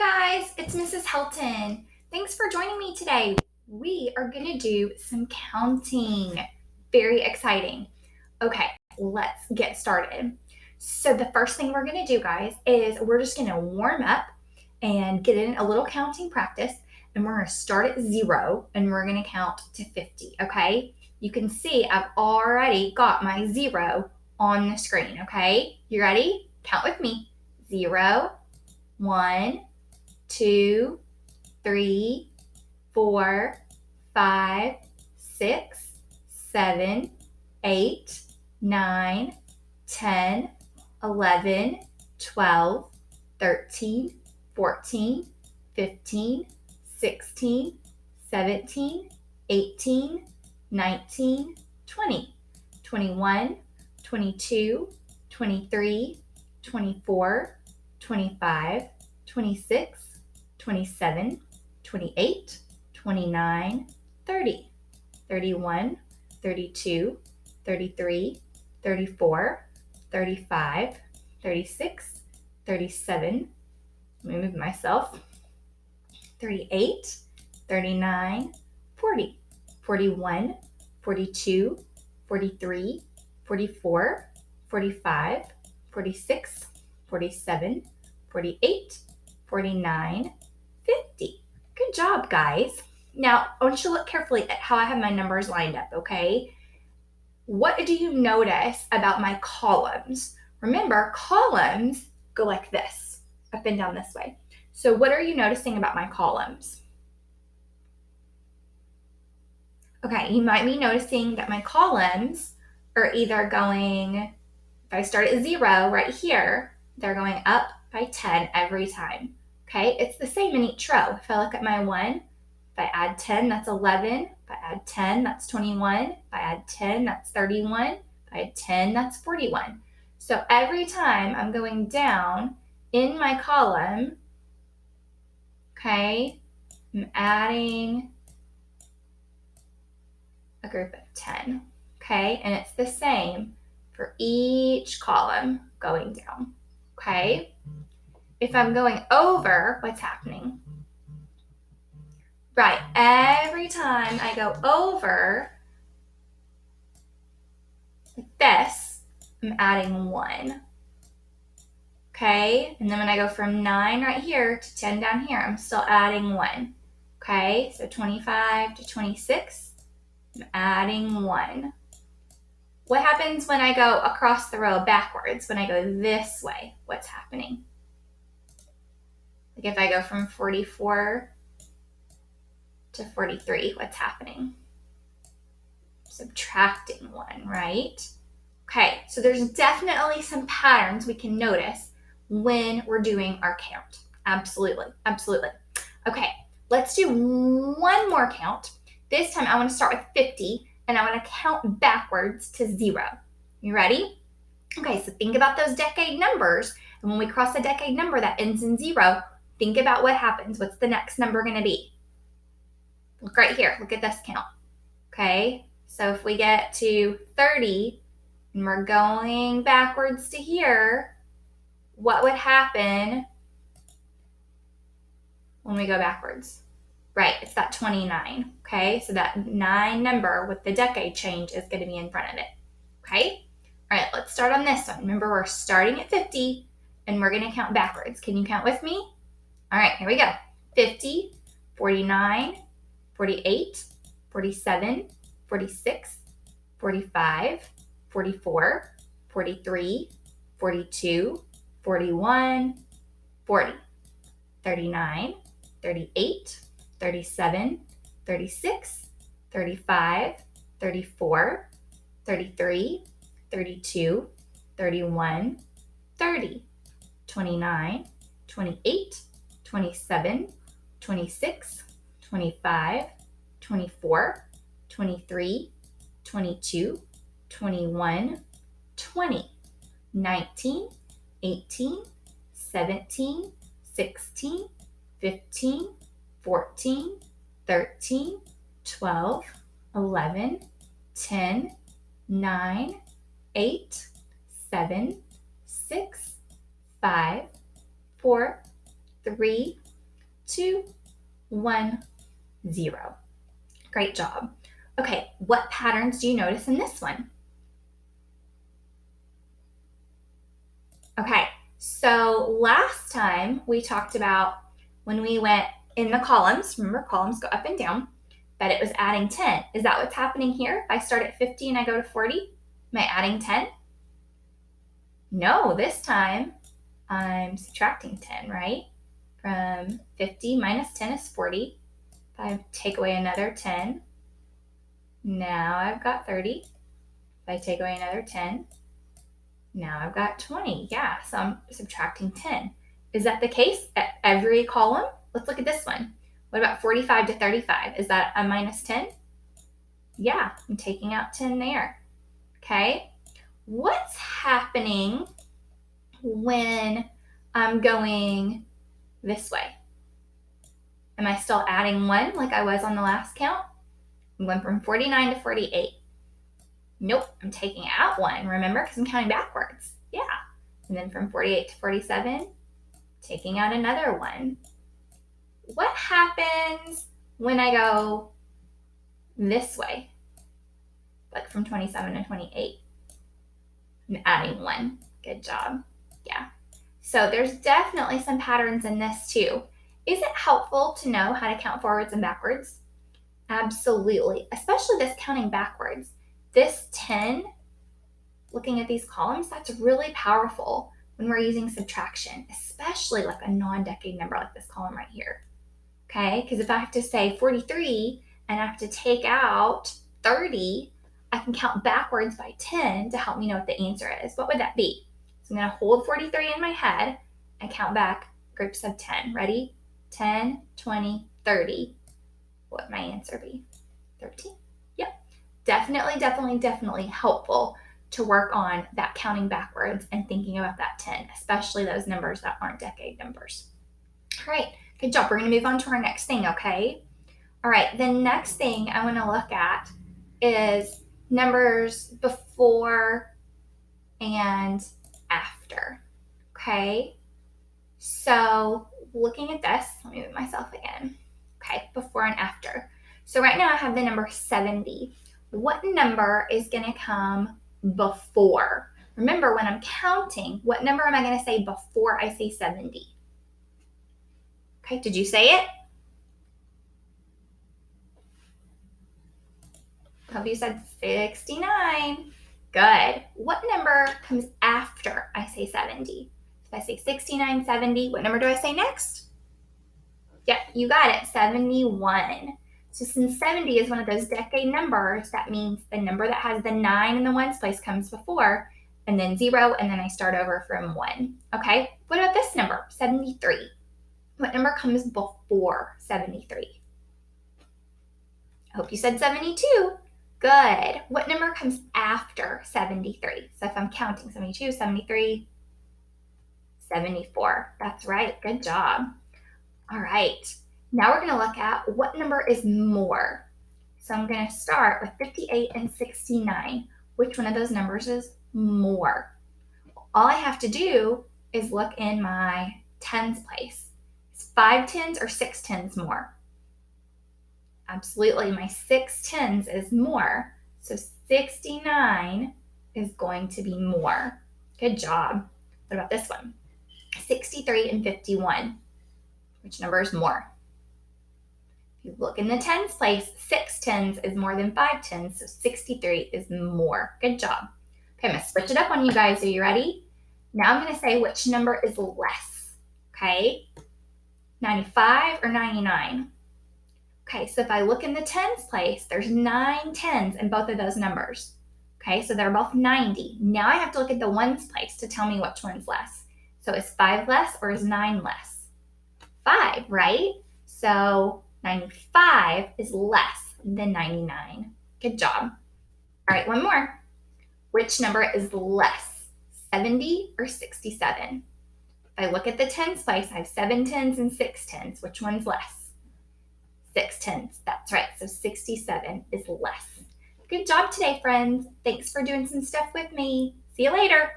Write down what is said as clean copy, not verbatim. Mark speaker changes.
Speaker 1: guys, it's Mrs. Helton. Thanks for joining me today. We are going to do some counting. Very exciting. Okay, let's get started. So the first thing we're going to do, guys, is we're just going to warm up and get in a little counting practice. And we're going to start at 0 and we're going to count to 50, okay? You can see I've already got my 0 on the screen, okay? You ready? Count with me. 0, 1, 2, 3, 4, 5, 6, 7, 8, 9, 10, 11, 12, 13, 14, 15, 16, 17, 18, 19, 20, 21, 22, 23, 24, 25, 26, 27, 28, 29, 30, 31, 32, 33, 34, 35, 36, 37, let me move myself, 38, 39, 40, 41, 42, 43, 44, 45, 46, 47, 48, 49, 50. Good job, guys. Now, I want you to look carefully at how I have my numbers lined up, okay? What do you notice about my columns? Remember, columns go like this, up and down this way. So what are you noticing about my columns? Okay, you might be noticing that my columns are either going, if I start at 0 right here, they're going up by 10 every time. Okay, it's the same in each row. If I look at my 1, if I add 10, that's 11. If I add 10, that's 21. If I add 10, that's 31. If I add 10, that's 41. So every time I'm going down in my column, okay, I'm adding a group of 10, okay? And it's the same for each column going down, okay? If I'm going over, what's happening? Right, every time I go over like this, I'm adding 1, okay? And then when I go from 9 right here to 10 down here, I'm still adding 1, okay? So 25 to 26, I'm adding 1. What happens when I go across the row backwards? When I go this way, what's happening? Like if I go from 44 to 43, what's happening? Subtracting 1, right? Okay, so there's definitely some patterns we can notice when we're doing our count. Absolutely, absolutely. Okay, let's do one more count. This time I want to start with 50 and I want to count backwards to 0. You ready? Okay, so think about those decade numbers. And when we cross a decade number that ends in 0, think about what happens. What's the next number going to be? Look right here. Look at this count. Okay, so if we get to 30 and we're going backwards to here, what would happen when we go backwards? Right, it's that 29. Okay, so that 9 number with the decade change is going to be in front of it. Okay, all right, let's start on this one. Remember, we're starting at 50 and we're going to count backwards. Can you count with me? All right, here we go. 50, 49, 48, 47, 46, 45, 44, 43, 42, 41, 40, 39, 38, 37, 36, 35, 34, 33, 32, 31, 30, 29, 28, 27, 26, 25, 24, 23, 22, 21, 20, 19, 18, 17, 16, 15, 14, 13, 12, 11, 10, 9, 8, 7, 6, 5, 4, 3, 2, 1, 0. Great job. Okay, what patterns do you notice in this one? Okay, so last time we talked about when we went in the columns, remember columns go up and down, that it was adding 10. Is that what's happening here? If I start at 50 and I go to 40, am I adding 10? No, this time I'm subtracting 10, right? From 50 minus 10 is 40. If I take away another 10, now I've got 30. If I take away another 10, now I've got 20. Yeah, so I'm subtracting 10. Is that the case at every column? Let's look at this one. What about 45 to 35? Is that a minus 10? Yeah, I'm taking out 10 there. Okay. What's happening when I'm going this way? Am I still adding 1 like I was on the last count? I'm going from 49 to 48. Nope, I'm taking out 1, remember, because I'm counting backwards. Yeah. And then from 48 to 47, taking out another 1. What happens when I go this way? Like from 27 to 28. I'm adding 1. Good job. Yeah. So there's definitely some patterns in this too. Is it helpful to know how to count forwards and backwards? Absolutely, especially this counting backwards. This 10, looking at these columns, that's really powerful when we're using subtraction, especially like a non-decade number like this column right here. Okay, because if I have to say 43 and I have to take out 30, I can count backwards by 10 to help me know what the answer is. What would that be? So I'm going to hold 43 in my head and count back groups of 10. Ready? 10, 20, 30. What would my answer be? 13? Yep. Definitely helpful to work on that counting backwards and thinking about that 10, especially those numbers that aren't decade numbers. All right, good job. We're going to move on to our next thing, okay? All right, the next thing I want to look at is numbers before and after, okay? So looking at this, let me move myself again. Okay, before and after. So right now I have the number 70. What number is going to come before? Remember, when I'm counting, what number am I going to say before I say 70? Okay, did you say it? Hope you said 69. Good. What number comes after I say 70? If I say 69, 70, what number do I say next? Yep, you got it, 71. So since 70 is one of those decade numbers, that means the number that has the 9 in the ones place comes before, and then 0, and then I start over from 1. Okay, what about this number, 73? What number comes before 73? I hope you said 72. Good. What number comes after 73? So if I'm counting 72, 73, 74. That's right. Good job. All right. Now we're going to look at what number is more. So I'm going to start with 58 and 69. Which one of those numbers is more? All I have to do is look in my tens place. Is 5 tens or 6 tens more? Absolutely, my 6 tens is more. So 69 is going to be more. Good job. What about this one? 63 and 51. Which number is more? If you look in the tens place, 6 tens is more than 5 tens, so 63 is more. Good job. Okay, I'm going to switch it up on you guys. Are you ready? Now I'm going to say which number is less. Okay, 95 or 99? Okay, so if I look in the tens place, there's 9 tens in both of those numbers. Okay, so they're both 90. Now I have to look at the ones place to tell me which one's less. So is 5 less or is 9 less? 5, right? So 95 is less than 99. Good job. All right, one more. Which number is less, 70 or 67? If I look at the tens place, I have 7 tens and 6 tens. Which one's less? 6 tens. That's right. So 67 is less. Good job today, friends. Thanks for doing some stuff with me. See you later.